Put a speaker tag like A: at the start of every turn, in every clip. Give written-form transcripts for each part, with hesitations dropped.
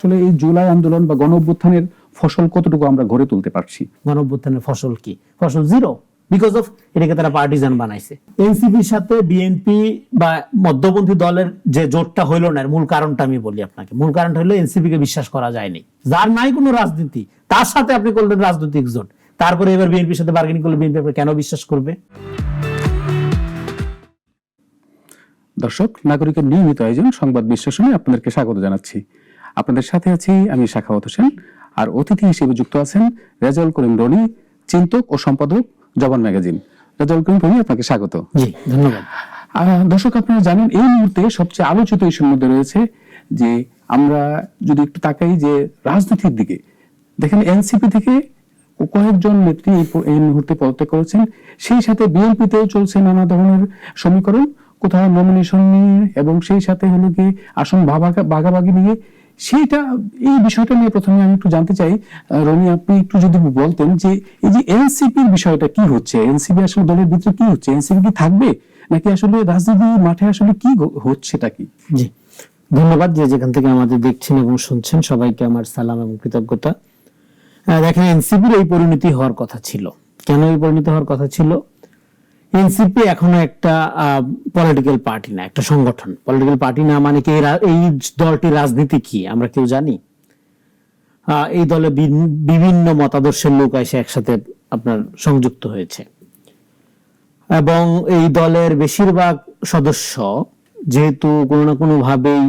A: আসলে এই জুলাই আন্দোলন বা গণ অভ্যুত্থানের ফসল কতটুকু আমরা গড়ে তুলতে পারছি?
B: গণ অভ্যুত্থানের ফসল কি? ফসল জিরো, বিকজ অফ এটাকে তারা পার্টিজান বানাইছে। এনসিপির সাথে বিএনপি বা মধ্যপন্থী দলের যে জোটটা হইল না, মূল কারণটা আমি বলি আপনাকে। মূল কারণটা হলো এনসিপি কে বিশ্বাস করা যায়নি। যার নাই কোনো রাজনীতি, তার সাথে আপনি করলেন রাজনৈতিক জোট, তারপরে এবার বিএনপির সাথে বার্গেনিং করলে বিএনপি আপনি কেন বিশ্বাস করবে?
A: দর্শক, নাগরিকের নিয়মিত আয়োজন সংবাদ বিশ্লেষণে আপনাদেরকে স্বাগত জানাচ্ছি। আপনাদের সাথে আছি আমি সাখাওয়াত হোসেন, আর অতিথি হিসেবে যুক্ত আছেন রেজাউল করিম রনি, চিন্তক ও সম্পাদক জবান ম্যাগাজিন। রেজাউল করিম রনি, আপনাকে স্বাগত।
B: জি, ধন্যবাদ।
A: দর্শক, আপনারা জানেন এই মুহূর্তে সবচেয়ে আলোচিত ইস্যুর মধ্যে রয়েছে যে আমরা যদি একটু তাকাই যে রাজনীতির দিকে, দেখেন এনসিপি থেকে কয়েকজন নেত্রী এই মুহূর্তে পদত্যাগ করেছেন, সেই সাথে বিএনপিতেও চলছে নানা ধরনের সমীকরণ, কোথাও নমিনেশন নিয়ে এবং সেই সাথে হলো কি আসন ভাগাভাগি নিয়ে। সেইটা এই বিষয়টা নিয়ে প্রথমে আমি একটু জানতে চাই, রনি, আপনি একটু যদি বলতেন যে এই যে এনসিপির বিষয়টা কি হচ্ছে, এনসিপি আসলে দলের ভিতরে কি হচ্ছে, এনসিপি কি থাকবে নাকি আসলে রাজনীতি মাঠে আসলে কি হচ্ছেটা কি?
B: জি, ধন্যবাদ। যে যেখান থেকে আমাদের দেখছেন এবং শুনছেন সবাইকে আমার সালাম এবং কৃতজ্ঞতা। দেখেন, এনসিপির এই পরিণতি হওয়ার কথা ছিল। কেন এই পরিণতি হওয়ার কথা ছিল? এনসিপি এখনো একটা পলিটিক্যাল পার্টি না, একটা সংগঠন। পলিটিক্যাল পার্টি না মানে কি এই দলটির রাজনীতি কি আমরা কেউ জানি? এই দলে বিভিন্ন মতাদর্শের লোক এসে একসাথে আপনার সংযুক্ত হয়েছে এবং এই দলের বেশিরভাগ সদস্য যেহেতু কোনো না কোনো ভাবেই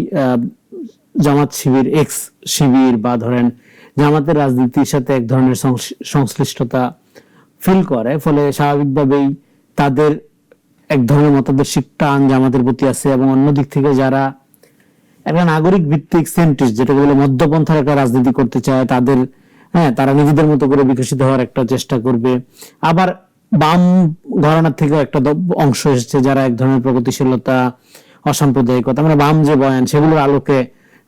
B: জামাত শিবির, এক্স শিবির বা ধরেন জামাতের রাজনীতির সাথে এক ধরনের সংশ্লিষ্টতা ফিল করে, ফলে স্বাভাবিকভাবেই তাদের এক ধরনের মতাদর্শিক টান জামাতের প্রতি আছে। এবং অন্যদিক থেকে যারা একটা নাগরিক ভিত্তিক সেন্ট্রিস্ট, যেটা বলে মধ্যপন্থার একটা রাজনীতি করতে চায়, তাদের তারা নিজেদের মতো করে বিকশিত হওয়ার একটা চেষ্টা করবে। আবার বাম ঘরানার থেকে একটা অংশ এসেছে যারা এক ধরনের প্রগতিশীলতা, অসাম্প্রদায়িকতা, মানে বাম যে বয়ান সেগুলোর আলোকে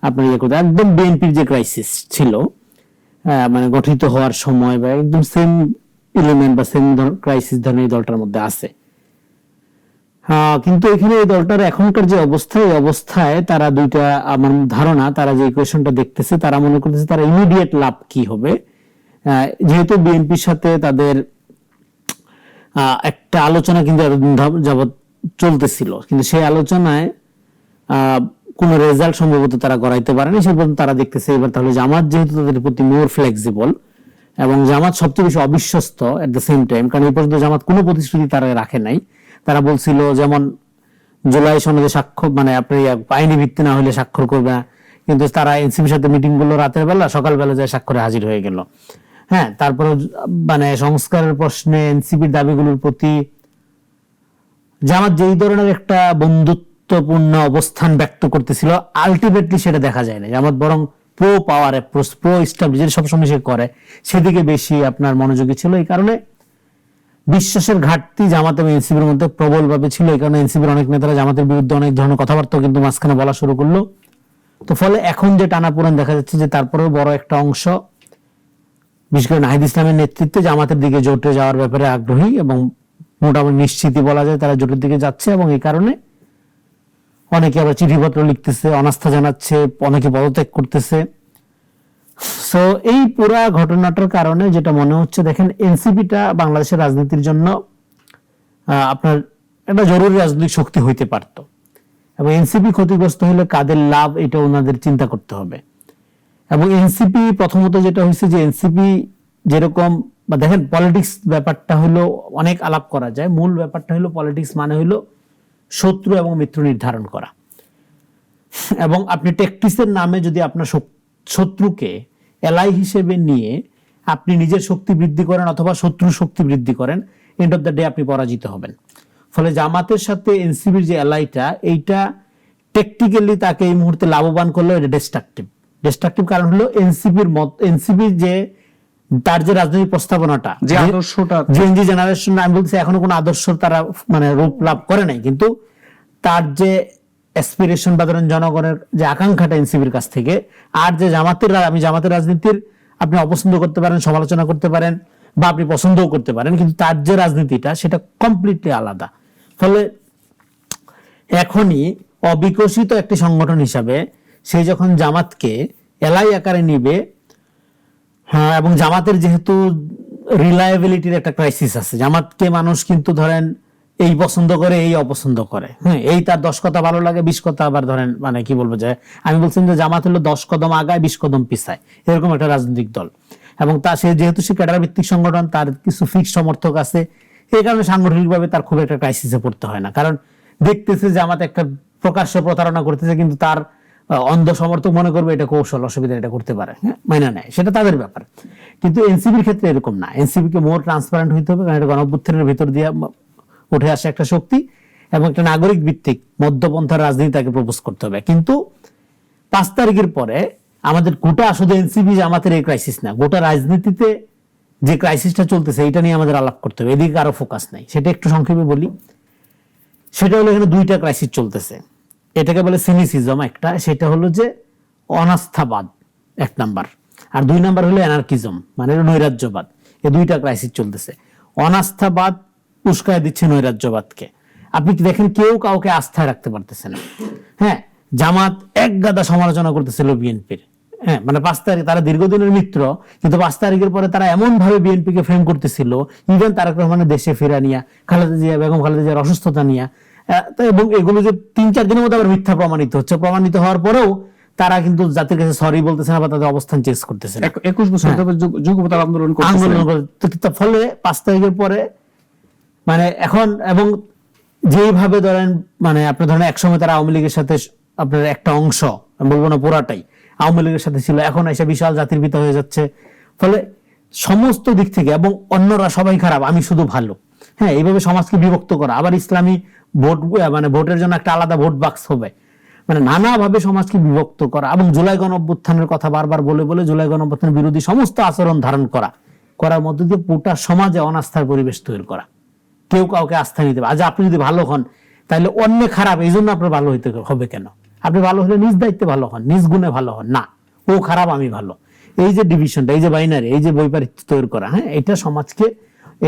B: আপনার ইয়ে করতে একদম বিএনপির যে ক্রাইসিস ছিল মানে গঠিত হওয়ার সময়, বা একদম সেম এলিমেন্ট বা সেম ক্রাইসিস ধরনের এই দলটার মধ্যে আছে। কিন্তু এখানে এই দলটার এখনকার যে অবস্থা, এই অবস্থায় তারা দুইটা, আমার ধারণা তারা যে ইকুয়েশনটা দেখতেছে, তারা মনে করতেছে তারা ইমিডিয়েট লাভ কি হবে। যেহেতু বিএনপির সাথে তাদের একটা আলোচনা কিন্তু এতদিন যাবৎ চলতেছিল, কিন্তু সেই আলোচনায় কোনো রেজাল্ট সম্ভবত তারা করাইতে পারেনি। সে পর্যন্ত তারা দেখতেছে এবার তাহলে জামাত যেহেতু তাদের প্রতি মোর ফ্লেক্সিবল এবং জামাত সবচেয়ে বেশি অবিশ্বস্ত এট দ্য সেম টাইম, কারণ এই পর্যন্ত জামাত কোনো প্রতিশ্রুতি তারা রাখে নাই। তারা বলছিল যেমন জুলাই সনদে স্বাক্ষর, মানে আপনি আইনি ভিত্তি না হলে স্বাক্ষর করবে না, কিন্তু তারা এনসিপির সাথে মিটিং করলো রাতের বেলা, সকালবেলা যায় স্বাক্ষরে হাজির হয়ে গেল। তারপরে মানে সংস্কারের প্রশ্নে এনসিপির দাবিগুলোর প্রতি জামাত যেই ধরনের একটা বন্ধুত্বপূর্ণ অবস্থান ব্যক্ত করতেছিল, আলটিমেটলি সেটা দেখা যায় না। জামাত বরং প্রো পাওয়ার অ্যাপ্রোচ, প্রো স্টাবলিশ, যেটা সবসময় সে করে, সেদিকে বেশি আপনার মনোযোগী ছিল। এই কারণে বিশ্বাসের ঘাটতি জামাত এবং এনসিপির মধ্যে প্রবলভাবে ছিল। এই কারণে এনসিপির অনেক নেতারা জামাতের বিরুদ্ধে অনেক ধরনের কথাবার্তা কিন্তু মাঝখানে বলা শুরু করলো। তো ফলে এখন যে টানাপোড়েন দেখা যাচ্ছে, যে তারপরেও বড় একটা অংশ, বিশেষ করে নাহিদ ইসলামের নেতৃত্বে, জামাতের দিকে জোটে যাওয়ার ব্যাপারে আগ্রহী এবং মোটামুটি নিশ্চিতই বলা যায় তারা জোটের দিকে যাচ্ছে। এবং এই কারণে অনেকে আবার চিঠিপত্র লিখতেছে, অনাস্থা জানাচ্ছে, অনেকে পদত্যাগ করতেছে। সো এই পুরা ঘটনাটার কারণে যেটা মনে হচ্ছে, দেখেন এনসিপিটা বাংলাদেশের রাজনীতির জন্য আপনার একটা জরুরি রাজনৈতিক শক্তি হইতে পারত, এবং এনসিপি ক্ষতিগ্রস্ত হলে কাদের লাভ এটা ওনাদের চিন্তা করতে হবে। এবং এনসিপি প্রথমত যেটা হয়েছে, যে এনসিপি যেরকম, বা দেখেন পলিটিক্স ব্যাপারটা হলো অনেক আলাপ করা যায়, মূল ব্যাপারটা হলো পলিটিক্স মানে হলো শত্রু এবং মিত্র নির্ধারণ করা। এবং আপনি ট্যাকটিক্সের নামে যদি আপনার শত্রুকে এলাই হিসেবে নিয়ে আপনি নিজের শক্তি বৃদ্ধি করেন অথবা শত্রুর শক্তি বৃদ্ধি করেন, এন্ড অফ দ্য ডে আপনি পরাজিত হবেন। ফলে জামাতের সাথে এনসিপির যে এলাইটা, এইটা টেকনিক্যালি তাকে এই মুহূর্তে লাভবান করলেও এটা ডিস্ট্রাকটিভ। কারণ হলো এনসিপির যে তার যে রাজনৈতিক প্রস্তাবনাটা,
A: যে আদর্শটা,
B: জেনজি জেনারেশন, আমি বলছি এখনো কোনো আদর্শ তারা মানে রূপ লাভ করে নাই, কিন্তু তার যে অ্যাসপিরেশন বা ধরেন জনগণের যে আকাঙ্ক্ষাটা এনসিপির কাছ থেকে, আর যে আমি জামাতের রাজনীতির আপনি অপছন্দ করতে পারেন, সমালোচনা করতে পারেন, বা আপনি পছন্দও করতে পারেন, কিন্তু তার যে রাজনীতিটা সেটা কমপ্লিটলি আলাদা। ফলে এখনই অবিকশিত একটি সংগঠন হিসাবে সে যখন জামাতকে এলাই আকারে নিবে। হ্যাঁ, এবং জামাতের যেহেতু রিলায়েবিলিটির একটা ক্রাইসিস আছে, জামাতকে মানুষ কিন্তু ধরেন এই পছন্দ করে, এই অপছন্দ করে। হ্যাঁ, এই তার 10 কথা ভালো লাগে, 20 কথা আবার ধরেন মানে কি বলবো, যে আমি বলছিলাম যে জামাত হলো 10 কদম আগায় 20 কদম পিছায়, এরকম একটা রাজনৈতিক দল। এবং তা সে যেহেতু সে ক্যাডার ভিত্তিক সংগঠন, তার কিছু ফিক্স সমর্থক আছে, এই কারণে সাংগঠনিকভাবে তার খুব একটা ক্রাইসিসে পড়তে হয় না। কারণ দেখতেছে জামাত একটা প্রকাশ্য প্রতারণা করতেছে, কিন্তু তার অন্ধ সমর্থক মনে করবে এটা কৌশল, অসুবিধা, এটা করতে পারে, হ্যাঁ মাইনা নেয়, সেটা তাদের ব্যাপার। কিন্তু এনসিপির ক্ষেত্রে এরকম না। এনসিপি কে মোর ট্রান্সপারেন্ট হইতে হবে, কারণ এটা গণঅভ্যুত্থানের ভিতর দিয়ে উঠে আসে একটা শক্তি, এবং একটা নাগরিক ভিত্তিক মধ্যপন্থার রাজনীতি তাকে প্রপোজ করতে হবে। কিন্তু 5 তারিখের পরে আমাদের গোটা শুধু এনসিপি জামাতের এই ক্রাইসিস না, গোটা রাজনীতিতে যে ক্রাইসিসটা চলতেছে এটা নিয়ে আমাদের আলাপ করতে হবে, এদিকে আরো ফোকাস নাই। সেটা একটু সংক্ষেপে বলি। সেটা হলো এখানে 2টা ক্রাইসিস চলতেছে। এটাকে বলে সিনিসিজম একটা, সেটা হলো যে অনাস্থাবাদ 1 নাম্বার, আর 2 নাম্বার হলো অ্যানার্কিজম, মানে নৈরাজ্যবাদ। এই 2টা ক্রাইসিস চলতেছে। অনাস্থাবাদ উস্কায় দিচ্ছে নৈরাজ্যবাদকে। আপনি কি দেখেন, কেউ কাউকে আস্থায় রাখতে পারতেছে না। হ্যাঁ, জামাত এক গাদা সমালোচনা করতেছিল বিএনপির। হ্যাঁ, মানে 5 তারিখ তারা দীর্ঘদিনের মিত্র, কিন্তু 5 তারিখের পরে তারা এমন ভাবে বিএনপিকে ফ্রেম করতেছিল, ইভেন তারেক রহমানের দেশে ফেরা নিয়া, খালেদা জিয়া, বেগম খালেদা জিয়ার অসুস্থতা নিয়া, এবং এগুলো যে 3-4 দিনের মধ্যে আবার মিথ্যা প্রমাণিত হচ্ছে। প্রমাণিত হওয়ার পরেও তারা কিন্তু জাতির কাছে সরি বলতেছে না, বা তাদের অবস্থান চেঞ্জ করতেছে না।
A: 21 বছর ধরে যুগপৎ আন্দোলন করতেছে।
B: ফলে 5 তারিখের পরে মানে এখন, এবং যেভাবে ধরেন মানে আপনি ধরেন একসময় তারা আওয়ামী লীগের সাথে, আপনার একটা অংশ, আমি বলবো না পুরাটাই, আওয়ামী লীগের সাথে ছিল, এখন এসে বিশাল জাতির পিতা হয়ে যাচ্ছে। ফলে সমস্ত দিক থেকে, এবং অন্যরা সবাই খারাপ, আমি শুধু ভালো। হ্যাঁ, এইভাবে সমাজকে বিভক্ত করা, আবার ইসলামী ভোট, মানে ভোটের জন্য একটা আলাদা ভোট বাক্স হবে, মানে নানাভাবে সমাজকে বিভক্ত করা, এবং জুলাই গণঅভ্যুত্থানের কথা বারবার বলে বলে জুলাই গণঅভ্যুত্থানের বিরোধী সমস্ত আচরণ ধারণ করার মধ্য দিয়ে পুরো সমাজে অনাস্থার পরিবেশ তৈরি করা। কেউ কাউকে আস্থা নিতে হবে। আজ আপনি যদি ভালো হন, তাহলে অন্য খারাপ, এই জন্য আপনার ভালো হইতে হবে কেন? আপনি ভালো হলে নিজ দায়িত্বে ভালো হন, নিজ গুণে ভালো হন, না ও খারাপ আমি ভালো। এই যে ডিভিশনটা, এই যে বাইনারি, এই যে বৈপরীত্য তৈরি করা, হ্যাঁ, এটা সমাজকে,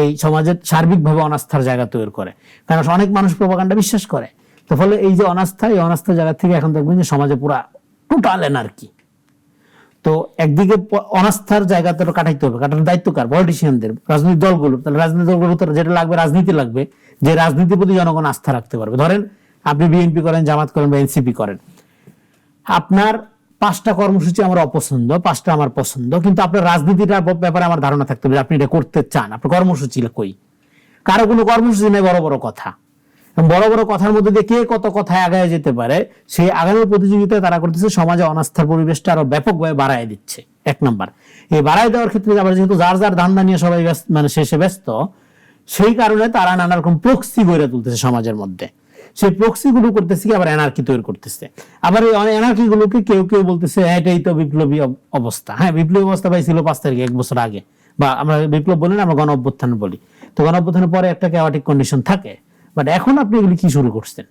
B: এই সমাজের সার্বিকভাবে অনাস্থার জায়গা তৈরি করে। কারণ অনেক মানুষ প্রপাগান্ডা বিশ্বাস করে। তো ফলে এই যে অনাস্থা, এই অনাস্থার জায়গা থেকে এখন দেখবেন যে সমাজে পুরা টোটাল এনার্কি। তো একদিকে অনাস্থার জায়গাতে কাটাইতে হবে, কাটানোর দায়িত্ব কার? পলিটিশিয়ানদের, রাজনৈতিক দলগুলো। তাহলে রাজনৈতিক দলগুলো যেটা লাগবে, রাজনীতি লাগবে, যে রাজনীতির প্রতি জনগণ আস্থা রাখতে পারবে। ধরেন আপনি বিএনপি করেন, জামাত করেন, বা এনসিপি করেন, আপনার 5টা কর্মসূচি আমার অপছন্দ, 5টা আমার পছন্দ, কিন্তু আপনার রাজনীতিটার ব্যাপারে আমার ধারণা থাকতে হবে, আপনি এটা করতে চান। আপনার কর্মসূচি কই? কারো কোনো কর্মসূচি নেই, বড় বড় কথা। বড় বড় কথার মধ্যে দিয়ে কে কত কথায় আগায় যেতে পারে, সেই আগানোর প্রতিযোগিতায় তারা করতেছে, সমাজে অনাস্থার পরিবেশটা আরো ব্যাপকভাবে বাড়ায় দিচ্ছে। 1 নাম্বার। এই বাড়ায় দেওয়ার ক্ষেত্রে আবার যেহেতু যার যার ধান্দা নিয়ে সবাই মানে শেষে ব্যস্ত, সেই কারণে তারা নানা রকম প্রক্সি গড়ে তুলতেছে সমাজের মধ্যে। সেই প্রক্সি গুলো করতেছে কি, আবার এনার্কি তৈরি করতেছে। আবার এই এনার্কি গুলোকে কেউ কেউ বলতেছে এটাই তো বিপ্লবী অবস্থা। হ্যাঁ, বিপ্লবী অবস্থা ভাই ছিল 5 তারিখে 1 বছর আগে, বা আমরা বিপ্লব বলি না, আমরা গণ অভ্যুত্থান বলি। তো গণ অভ্যুত্থানের পরে একটা ক্যাওয়াটিক কন্ডিশন থাকে, বাট এখন আপনি এগুলি কি শুরু করছেন?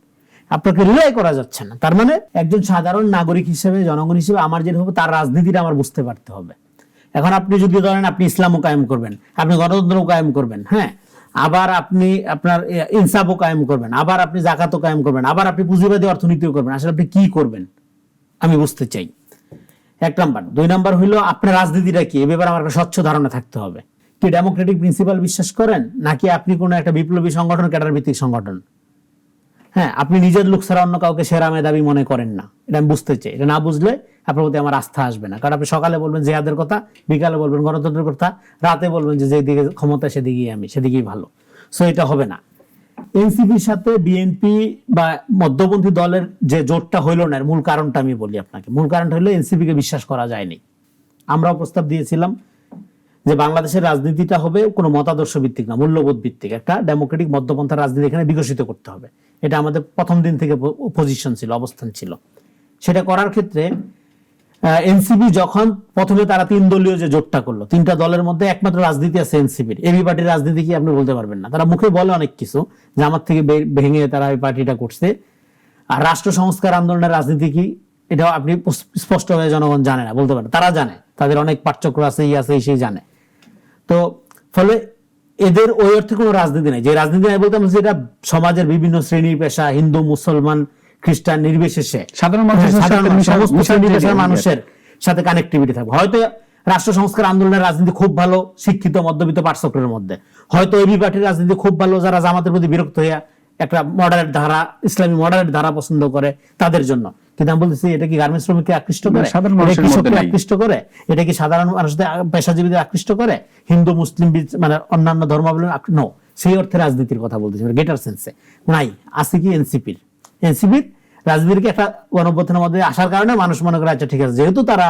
B: আপনাকে রিলাই করা যাচ্ছে না। তার মানে একজন সাধারণ নাগরিক হিসেবে, জনগণ হিসেবে আমার যেটা হবে, তার রাজনীতিটা আমার বুঝতে পারতে হবে। এখন আপনি যদি ধরেন আপনি ইসলামও কায়েম করবেন, আপনি গণতন্ত্রও কায়েম করবেন, হ্যাঁ, আবার আপনি আপনার ইনসাফও কায়েম করবেন, আবার আপনি জাকাতও কায়েম করবেন, আবার আপনি পুঁজিবাদী অর্থনীতিও করবেন, আসলে আপনি কি করবেন আমি বুঝতে চাই। 1 নাম্বার। 2 নাম্বার হইলো আপনার রাজনীতিটা কি, এ ব্যাপারে আমার একটা স্বচ্ছ ধারণা থাকতে হবে। কি ডেমোক্রেটিক প্রিন্সিপাল বিশ্বাস করেন, নাকি আপনি কোনো একটা বিপ্লবী সংগঠন, ক্যাডার ভিত্তিক সংগঠন? হ্যাঁ, আপনি নিজের লোক ছাড়া অন্য কাউকে সেরা মেধাবী মনে করেন না, এটা আমি বুঝতে চাই। এটা না বুঝলে আপনার প্রতি আমার আস্থা আসবে না। কারণ আপনি সকালে বলবেন জেহাদের কথা, বিকালে বলবেন গণতন্ত্রের কথা, রাতে বলবেন যে যেদিকে ক্ষমতা সেদিকেই আমি, সেদিকেই ভালো। সো এটা হবে না। এনসিপির সাথে বিএনপি বা মধ্যপন্থী দলের যে জোটটা হইল না, এর মূল কারণটা আমি বলি আপনাকে। মূল কারণটা হলো এনসিপি কে বিশ্বাস করা যায়নি। আমরাও প্রস্তাব দিয়েছিলাম যে বাংলাদেশের রাজনীতিটা হবে কোনো মতাদর্শ ভিত্তিক না, মূল্যবোধ ভিত্তিক একটা ডেমোক্রেটিক মধ্যপন্থার রাজনীতি এখানে বিকশিত করতে হবে। এটা আমাদের প্রথম দিন থেকে পজিশন ছিল, অবস্থান ছিল। সেটা করার ক্ষেত্রে এনসিপি যখন প্রথমে তারা 3 দলীয় যে জোটটা করলো, 3টা দলের মধ্যে একমাত্র রাজনীতি আছে এনসিপির। এবি পার্টির রাজনীতি কি আপনি বলতে পারবেন না। তারা মুখে বলে অনেক কিছু, জামাত থেকে ভেঙে তারা এই পার্টিটা করছে। আর রাষ্ট্র সংস্কার আন্দোলনের রাজনীতি কি, এটাও আপনি স্পষ্টভাবে জনগণ জানে না, বলতে পারে। তারা জানে, তাদের অনেক পাঠচক্র আছে, সেই জানে। তো ফলে এদের ওই অর্থে কোনো রাজনীতি নেই। যে রাজনীতি নাই বলতে আমরা যেটা সমাজের বিভিন্ন শ্রেণী পেশা, হিন্দু, মুসলমান, খ্রিস্টান নির্বিশেষে, সাধারণ মানুষের সাথে কানেক্টিভিটি থাকবে। হয়তো রাষ্ট্র সংস্কার আন্দোলনের রাজনীতি খুব ভালো শিক্ষিত মধ্যবিত্ত পার্শ্বক্রের মধ্যে, হয়তো এবি পার্টির রাজনীতি খুব ভালো যারা জামাতের প্রতি বিরক্ত হইয়া একটা মডারেট ধারা, ইসলামী মডারেট ধারা পছন্দ করে তাদের জন্য। কিন্তু আমি বলতেছি এটা কি গার্মেন্টস শ্রমিককে আকৃষ্ট করে,
A: সাধারণ
B: এটা
A: মানুষের মধ্যে
B: কৃষককে
A: নাই।
B: আকৃষ্ট করে, এটা কি সাধারণ মানুষদের পেশাজীবীদের আকৃষ্ট করে, হিন্দু মুসলিম মানে অন্যান্য ধর্মাবলম্বী নো, সেই অর্থে রাজনীতির কথা বলতেছি গেটার সেন্সে নাই। আছে কি এনসিপির রাজনীতিকে একটা গণঅভ্যুত্থানের মধ্যে আসার কারণে মানুষ মনে করে আচ্ছা ঠিক আছে, যেহেতু তারা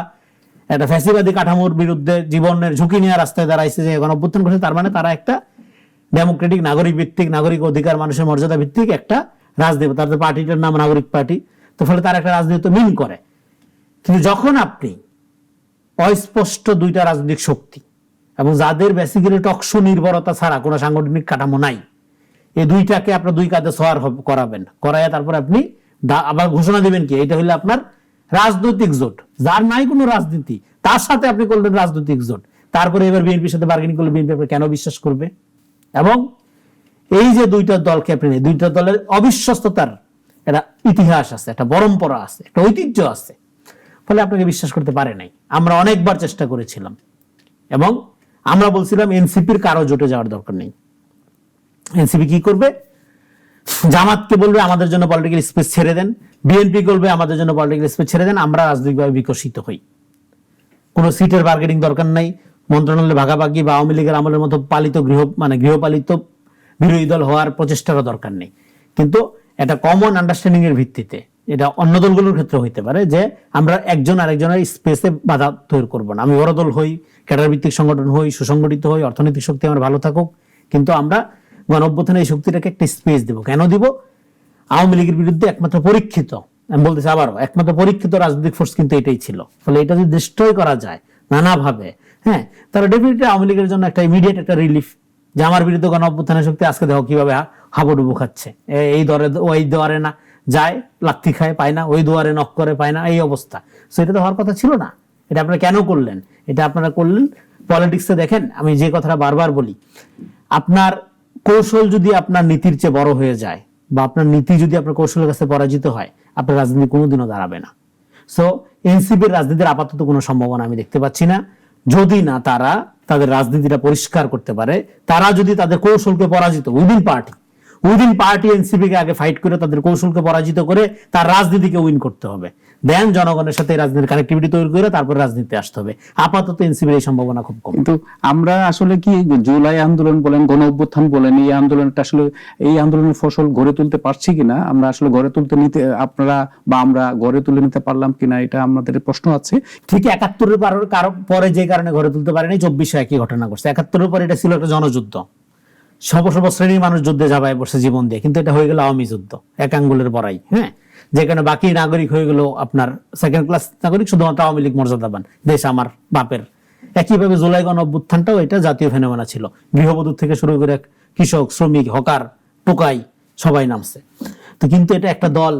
B: একটা ফ্যাসিবাদী কাঠামোর বিরুদ্ধে জীবনের ঝুঁকি নিয়ে রাস্তায় দাঁড়াইছে, যে গণঅভ্যুত্থান করছে, তার মানে তারা একটা ডেমোক্রেটিক নাগরিক ভিত্তিক, নাগরিক অধিকার, মানুষের মর্যাদা ভিত্তিক একটা রাজনীতি, তাদের পার্টিটার নাম নাগরিক পার্টি, তো ফলে তারা একটা রাজনীতি মিন করে। কিন্তু যখন আপনি অস্পষ্ট দুইটা রাজনৈতিক শক্তি এবং যাদের বেসিক্যালি টকশো নির্ভরতা ছাড়া কোনো সাংগঠনিক কাঠামো নাই, এই দুইটাকে আপনার দুই কাঁধে সোয়ার করাবেন, করাইয়া তারপর আপনি আবার ঘোষণা দিবেন কি এটা হইলে আপনার রাজনৈতিক জোট, যার নাই কোনো রাজনীতি তার সাথে আপনি করলেন রাজনৈতিক জোট। তারপরে এবার বিএনপির সাথে বার্গেনিং করলে বিএনপি আপনি কেন বিশ্বাস করবে? এবং এই যে দুইটা দলকে আপনি, দুইটা দলের অবিশ্বস্ততার একটা ইতিহাস আছে, একটা পরম্পরা আছে, একটা ঐতিহ্য আছে, ফলে আপনাকে বিশ্বাস করতে পারে নাই। আমরা অনেকবার চেষ্টা করেছিলাম এবং আমরা বলছিলাম এনসিপির কারো জোটে যাওয়ার দরকার নেই। এনসিপি কি করবে? জামাতকে বলবে আমাদের জন্য পলিটিক্যাল স্পেস ছেড়ে দেন, বিএনপি বলবে আমাদের জন্য পলিটিক্যাল স্পেস ছেড়ে দেন, আমরা রাজনৈতিকভাবে বিকশিত হই। কোনো সিটের বার্গেনিং দরকার নাই, মন্ত্রণালয় ভাগাভাগি বা আওয়ামী লীগের আমলের মতো পালিত গৃহপালিত বিরোধী দল হওয়ার প্রচেষ্টারও দরকার নেই। কিন্তু একটা কমন আন্ডারস্ট্যান্ডিং এর ভিত্তিতে, এটা অন্য দলগুলোর ক্ষেত্রে হইতে পারে, যে আমরা একজন আরেকজনের স্পেসে বাধা তৈরি করবো না। আমি বড় দল হই, ক্যাডার ভিত্তিক সংগঠন হই, সুসংগঠিত হই, অর্থনৈতিক শক্তি আমার ভালো থাকুক, কিন্তু আমরা গণঅভ্যুত্থানে এই শক্তিটাকে একটা স্পেস দিব। কেন দিব? আওয়ামী লীগের বিরুদ্ধে একমাত্র পরীক্ষিত, আমি বলতেছি আবারও, একমাত্র পরীক্ষিত রাজনৈতিক ফোর্স কিন্তু এটাই ছিল। ফলে এটা যদি ডিস্ট্রয় করা যায় নানাভাবে, হ্যাঁ, তাহলে ডেফিনেটলি আওয়ামী লীগের জন্য একটা ইমিডিয়েট একটা রিলিফ, যে আমার বিরুদ্ধে গণঅভ্যুত্থানের শক্তি আজকে দেখো কিভাবে হাবুডুবু খাচ্ছে, এই দরে ওই দোয়ারে না যায়, লাথি খায় পায় না, ওই দুয়ারে নক করে পায় না, এই অবস্থা। সো এটা তো হওয়ার কথা ছিল না। এটা আপনারা কেন করলেন? এটা আপনারা করলেন পলিটিক্সে। দেখেন, আমি যে কথাটা বারবার বলি, আপনার কৌশল যদি আপনার নীতির চেয়ে বড় হয়ে যায়, বা আপনার নীতি যদি আপনার কৌশলের কাছে পরাজিত হয়, আপনার রাজনীতি কোনোদিনও দাঁড়াবে না। সো এনসিপির রাজনীতির আপাতত কোনো সম্ভাবনা আমি দেখতে পাচ্ছি না, যদি না তারা তাদের রাজনীতিটা পরিষ্কার করতে পারে। তারা যদি তাদের কৌশলকে পরাজিত উইদিন পার্টি এনসিপিকে আগে ফাইট করে তাদের কৌশলকে পরাজিত করে তার রাজনীতিকে উইন করতে হবে, দেন জনগণের সাথে রাজনীতির কানেক্টিভিটি তৈরি করে তারপর রাজনীতিতে আসতে হবে। আপাতত এনসিপির এই সম্ভাবনা খুব কম।
A: কিন্তু আমরা আসলে কি জুলাই আন্দোলন বলেন, গণ অভ্যুত্থান বলেন, এই আন্দোলনটা আসলে এই আন্দোলনের ফসল গড়ে তুলতে পারছি কিনা, আমরা আসলে গড়ে তুলতে নিতে আপনারা বা আমরা গড়ে তুলে নিতে পারলাম কিনা, এটা আমাদের প্রশ্ন আছে।
B: ঠিক ৭১-এর পরে যে কারণে গড়ে তুলতে পারেনি, ২৪-এ একই ঘটনা ঘটছে। ৭১-এর পরে এটা ছিল একটা জনযুদ্ধ, সর্ব শ্রেণীর মানুষ যুদ্ধে ঝাঁপায় পড়ছে জীবন দিয়ে, কিন্তু এটা হয়ে গেল আওয়ামী যুদ্ধ, এক আঙ্গুলের বড়াই, হ্যাঁ, যেখানে বাকি নাগরিক হয়ে গেল আপনার সেকেন্ড ক্লাস নাগরিক, শুধুমাত্র আওয়ামী লীগ মর্যাদাবান, দেশ আমার বাপের। একইভাবে জুলাই গণ অভ্যুত্থানটাও এটা জাতীয় ফেনোমেনা ছিল, গৃহবধূ থেকে শুরু করে কৃষক, শ্রমিক, হকার, টোকাই সবাই নামছে। তো কিন্তু এটা একটা দল,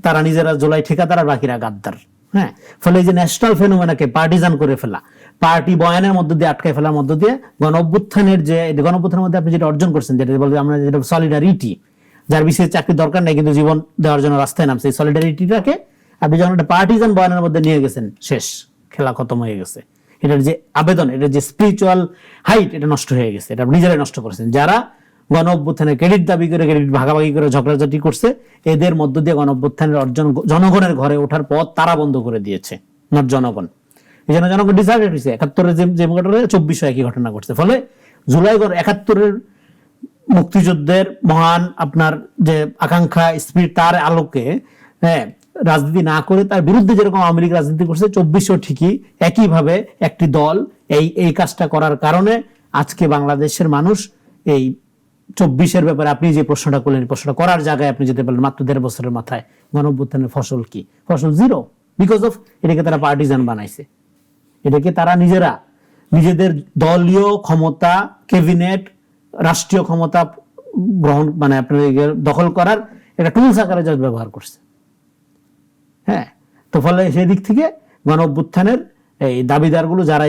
B: তারা নিজেরা জুলাই ঠিকাদার আর বাকিরা গাদ্দার, হ্যাঁ। ফলে এই যে ন্যাশনাল ফেনোমেনাকে পার্টিজান করে ফেলা, পার্টি বয়ানের মধ্য দিয়ে আটকায় ফেলার মধ্য দিয়ে গণ অভ্যুত্থানের যে গণ অভ্যুত্থানের মধ্যে আপনি যেটা অর্জন করছেন, যেটা বলতে আমরা যেটা সলিডারিটি, যার বিশেষ চাকরি দরকার নেই কিন্তু জীবন দেওয়ার জন্য রাস্তায় নামছে, এই সলিডারিটিটাকে আপনি যখন একটা পার্টিজান বয়ানের মধ্যে নিয়ে গেছেন, শেষ, খেলা খতম হয়ে গেছে। এটার যে আবেদন, এটার যে স্পিরিচুয়াল হাইট, এটা নষ্ট হয়ে গেছে, এটা নিজেরাই নষ্ট করেছেন। যারা গণ অভ্যুত্থানের ক্রেডিট দাবি করে, ক্রেডিট ভাগাভাগি করে ঝগড়াঝাটি করছে, এদের মধ্য দিয়ে গণ অভ্যুত্থানের অর্জন জনগণের ঘরে ওঠার পথ তারা বন্ধ করে দিয়েছে, নট জনগণ। এই জন্য জনগণ ডিসাইডেড হয়েছে। ৭১-এর যে ঘটনা, ২৪-এ একই ঘটনা ঘটছে। ফলে জুলাই ৭১-এর মুক্তিযুদ্ধের মহান আপনার যে আকাঙ্ক্ষা, স্পিরিট, তার আলোকে, হ্যাঁ, রাজনীতি না করে তার বিরুদ্ধে যেরকম আওয়ামী লীগ রাজনীতি করছে, ২৪-এও ঠিকই একইভাবে একটি দল এই কাজটা করার কারণে আজকে বাংলাদেশের মানুষ এই ২৪-এর ব্যাপারে আপনি যে প্রশ্নটা করলেন, প্রশ্নটা করার জায়গায় আপনি যেতে পারলেন মাত্র ১.৫ বছরের মাথায়, গণ অভ্যুত্থানের ফসল কি? ফসল জিরো, বিকজ অফ এটাকে তারা পার্টিজান বানাইছে। এটাকে তারা নিজেরা নিজেদের দলীয় ক্ষমতা, ক্যাবিনেট, রাষ্ট্রীয় ক্ষমতা গ্রহণ মানে আপনার দখল করার একটা টুলস আকারে জাস্ট ব্যবহার করছে, হ্যাঁ। তো ফলে সেই দিক থেকে গণ অভ্যুত্থানের এই দাবিদারগুলো যারা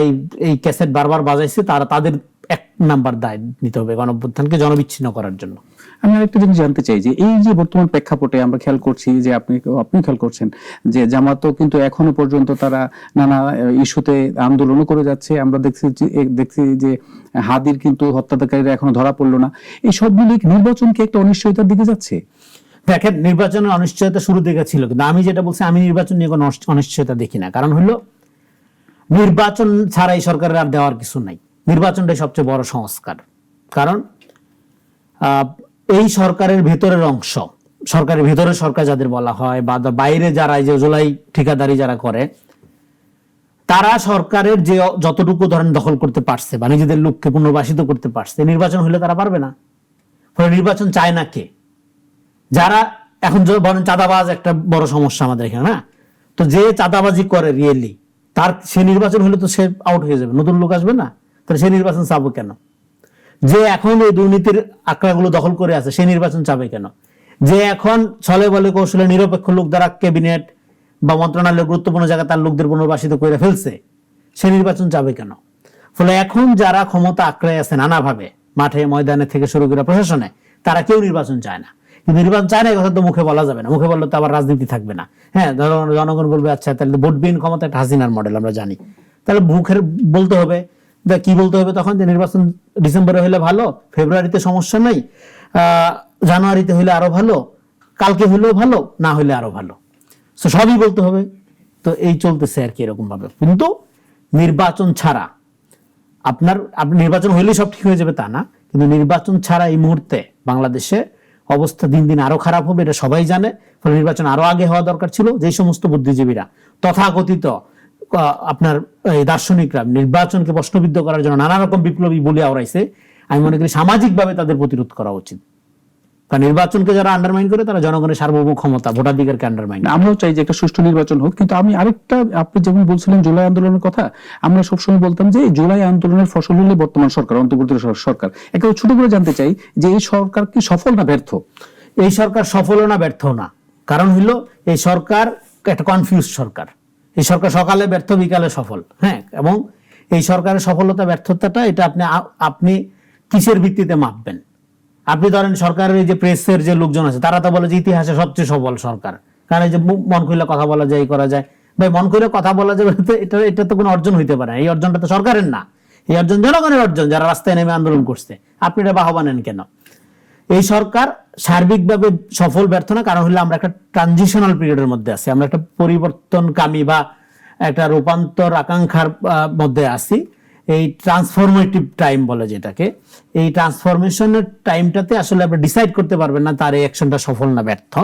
B: এই ক্যাসেট বারবার বাজাইছে, তাদের ১ নাম্বার দায় নিতে হবে গণ অভ্যুত্থানকে জনবিচ্ছিন্ন করার জন্য।
A: আমি আরেকটা জিনিস জানতে চাই যে এই যে বর্তমান প্রেক্ষাপটে আমরা খেয়াল করছি যে আপনি খেয়াল করছেন যে জামাতও কিন্তু এখনো পর্যন্ত তারা নানা ইস্যুতে আন্দোলনও করে যাচ্ছে। আমরা দেখছি যে হাদির কিন্তু হত্যাকারীরা এখনো ধরা পড়লো না। এই সব মিলে নির্বাচনকে একটা অনিশ্চয়তার দিকে যাচ্ছে।
B: দেখেন, নির্বাচনের অনিশ্চয়তা শুরু থেকে ছিল, কিন্তু আমি যেটা বলছি, আমি নির্বাচন নিয়ে কোনো অনিশ্চয়তা দেখি না। কারণ হলো নির্বাচন ছাড়া এই সরকারের আর দেওয়ার কিছু নাই। নির্বাচনটাই সবচেয়ে বড় সংস্কার। কারণ এই সরকারের ভেতরের অংশ, সরকারের ভেতরের সরকার যাদের বলা হয়, বা বাইরে যারা এই যে জুলাই ঠিকাদারি যারা করে, তারা সরকারের যে যতটুকু ধরেন দখল করতে পারছে বা নিজেদের লোককে পুনর্বাসিত করতে পারছে, নির্বাচন হলে তারা পারবে না। ফলে নির্বাচন চায় না কে? যারা এখন বলেন চাঁদাবাজ একটা বড় সমস্যা আমাদের এখানে, না? তো যে চাঁদাবাজি করে রিয়েলি, তার সে নির্বাচন হলে তো সে আউট হয়ে যাবে, নতুন লোক আসবে না, তাহলে সে নির্বাচন চাবো কেন? যে এখন এই দুর্নীতির আঁকড়াগুলো দখল করে আছে, সে নির্বাচন চাবে কেন? যে এখন ছলে বলে কৌশলে নিরপেক্ষ লোক দ্বারা ক্যাবিনেট বা মন্ত্রণালয়ের গুরুত্বপূর্ণ জায়গায় তার লোকদের পুনর্বাসিত করে ফেলছে, সে নির্বাচন চাবে কেন? ফলে এখন যারা ক্ষমতা আঁকড়ে আছে নানাভাবে, মাঠে ময়দানে থেকে শুরু করে প্রশাসনে, তারা কেউ নির্বাচন চায় না। কিন্তু নির্বাচন চায় না, এই কথা তো মুখে বলা যাবে না। মুখে বললে তো আবার রাজনীতি থাকবে না। হ্যাঁ, জনগণ বলবে আচ্ছা তাহলে ভোট বিহীন ক্ষমতা একটা হাসিনার মডেল আমরা জানি, তাহলে মুখের বলতে হবে। কি বলতে হবে তখন? যে নির্বাচন ডিসেম্বরে হলে ভালো, ফেব্রুয়ারিতে সমস্যা নাই, জানুয়ারিতে হলে আরো ভালো, কালকে হলেও ভালো, না হলে আরো ভালো। সবই বলতে হবে। তো এই চলতেছে আর কি এরকম ভাবে। কিন্তু নির্বাচন ছাড়া আপনি নির্বাচন হইলেই সব ঠিক হয়ে যাবে তা না, কিন্তু নির্বাচন ছাড়া এই মুহূর্তে বাংলাদেশে অবস্থা দিন দিন আরো খারাপ হবে, এটা সবাই জানে। ফলে নির্বাচন আরো আগে হওয়া দরকার ছিল। যে সমস্ত বুদ্ধিজীবীরা, তথাকথিত আপনার এই দার্শনিকরা নির্বাচনকে প্রশ্নবিদ্ধ করার জন্য নানা রকম বিপ্লবী বলে আওড়াইছে, আমি মনে করি সামাজিকভাবে তাদের প্রতিরোধ করা উচিত। কারণ নির্বাচনকে যারা আন্ডারমাইন করে, তারা জনগণের সার্বভৌম ক্ষমতা, ভোটাধিকারকে আন্ডারমাইন।
A: আমরাও চাই যে একটা সুষ্ঠু নির্বাচন হোক, কিন্তু আমি আরেকটা, আপনি যেমন বলছিলেন জুলাই আন্দোলনের কথা, আমরা সবসময় বলতাম যে এই জুলাই আন্দোলনের ফসল হলে বর্তমান সরকার, অন্তর্বর্তী সরকার। একেবারে ছোট করে জানতে চাই যে এই সরকার কি সফল না ব্যর্থ?
B: এই সরকার সফল না ব্যর্থ না। কারণ হইল এই সরকার একটা কনফিউজ সরকার। এই সরকার সকালে ব্যর্থ, বিকালে সফল। হ্যাঁ, এবং এই সরকারের সফলতা ব্যর্থতাটা এটা আপনি কিসের ভিত্তিতে মাপবেন? আপনি ধরেন সরকারের এই যে প্রেসের যে লোকজন আছে, তারা তো বলে যে ইতিহাসে সবচেয়ে সফল সরকার, কারণ এই যে মন খুলে কথা বলা যায়, করা যায়। ভাই, মন খুলে কথা বলা যাবে, এটা তো কোনো অর্জন হইতে পারে না। এই অর্জনটা তো সরকারের না, এই অর্জন জনগণের অর্জন, যারা রাস্তায় নেমে আন্দোলন করছে। আপনি এটা বাহবা নেন কেন? এই সরকার সার্বিকভাবে সফল ব্যর্থ না। কারণ হলো আমরা একটা ট্রানজিশনাল পিরিয়ডের মধ্যে আছি, আমরা একটা পরিবর্তনকামী বা একটা রূপান্তর আকাঙ্ক্ষার মধ্যে আছি। এই ট্রান্সফরমেটিভ টাইম বলে যেটাকে, এই ট্রান্সফরমেশনের টাইমটাতে আসলে আপনি ডিসাইড করতে পারবেন না তার এই অ্যাকশনটা সফল না ব্যর্থ।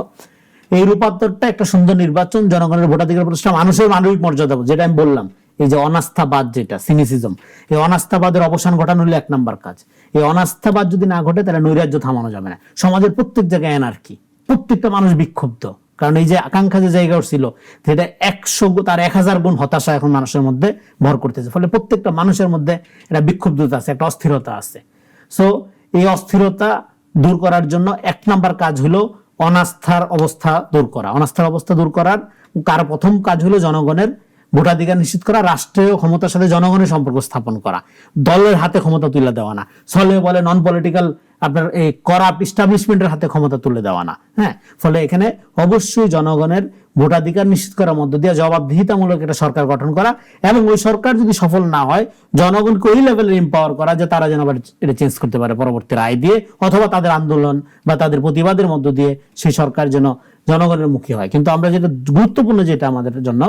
B: এই রূপান্তরটা একটা সুন্দর নির্বাচন, জনগণের ভোটাধিকার প্রতিষ্ঠা, মানুষের মানবিক মর্যাদা, যেটা আমি বললাম, এই যে অনাস্থাবাদ, যেটা সিনিসিজম, এই অনাস্থাবাদের অবসান ঘটানো হলো 1 নম্বর কাজ। এই অনাস্থাবাদ যদি না ঘটে, তাহলে নৈরাজ্য থামানো যাবে না। সমাজের প্রত্যেক জায়গায় এনার্কি, প্রত্যেকটা মানুষ বিক্ষুব্ধ। কারণ এই যে আকাঙ্ক্ষা যে জায়গা ছিল, সেটা 100 তার 1000 গুণ হতাশা এখন মানুষের মধ্যে ভর করতেছে। ফলে প্রত্যেকটা মানুষের মধ্যে একটা বিক্ষুব্ধতা আছে, একটা অস্থিরতা আছে। সো এই অস্থিরতা দূর করার জন্য 1 নম্বর কাজ হলো অনাস্থার অবস্থা দূর করা। অনাস্থার অবস্থা দূর করার প্রথম কাজ হলো জনগণের ভোটাধিকার নিশ্চিত করা, রাষ্ট্রীয় ক্ষমতার সাথে জনগণের সম্পর্ক স্থাপন করা, দলের হাতে ক্ষমতা তুলে দেওয়া না, ছলে বলে নন পলিটিক্যাল আপনার এই করাপ্ট এস্টাবলিশমেন্টের হাতে ক্ষমতা তুলে দেওয়া না। হ্যাঁ, ফলে এখানে অবশ্যই জনগণের ভোটাধিকার নিশ্চিত করার মধ্য দিয়ে জবাবদিহিতামূলক একটা সরকার গঠন করা, এবং ওই সরকার যদি সফল না হয়, জনগণকে ওই লেভেলের এম্পাওয়ার করা যে তারা যেন আবার এটা চেঞ্জ করতে পারে পরবর্তী রায় দিয়ে, অথবা তাদের আন্দোলন বা তাদের প্রতিবাদের মধ্য দিয়ে সেই সরকার যেন জনগণের মুখী হয়। কিন্তু আমরা যেটা গুরুত্বপূর্ণ, যেটা আমাদের জন্য,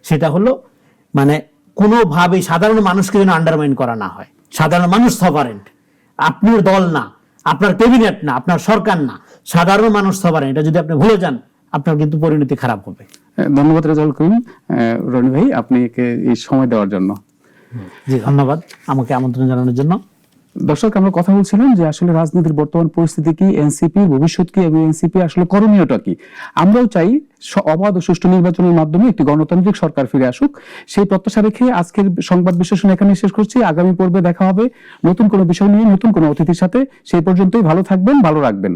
B: সেটা হলো মানে কোনোভাবেই সাধারণ মানুষকে যেন আন্ডারমাইন করা না হয়। সাধারণ মানুষ সভারেন্ট, আপনার দল না, আপনার ক্যাবিনেট না, আপনার সরকার না, সাধারণ মানুষ সভারেন্ট। এটা যদি আপনি ভুলে যান, আপনার কিন্তু পরিণতি খারাপ হবে।
A: ধন্যবাদ রেজাউল করিম। রনি ভাই, আপনি এই সময় দেওয়ার জন্য।
B: জি, ধন্যবাদ আমাকে আমন্ত্রণ জানানোর জন্য।
A: দর্শক, আমরা কথা বলছিলাম যে আসলে রাজনীতির বর্তমান পরিস্থিতি কি, এনসিপি ভবিষ্যৎ কি, এবং এনসিপি আসলে করণীয়টা কি। আমরাও চাই অবাধ ও সুষ্ঠু নির্বাচনের মাধ্যমে একটি গণতান্ত্রিক সরকার ফিরে আসুক। সেই প্রত্যাশা রেখে আজকের সংবাদ বিশ্লেষণ এখানে শেষ করছি। আগামী পর্বে দেখা হবে নতুন কোনো বিষয় নিয়ে, নতুন কোনো অতিথির সাথে। সেই পর্যন্তই ভালো থাকবেন, ভালো রাখবেন।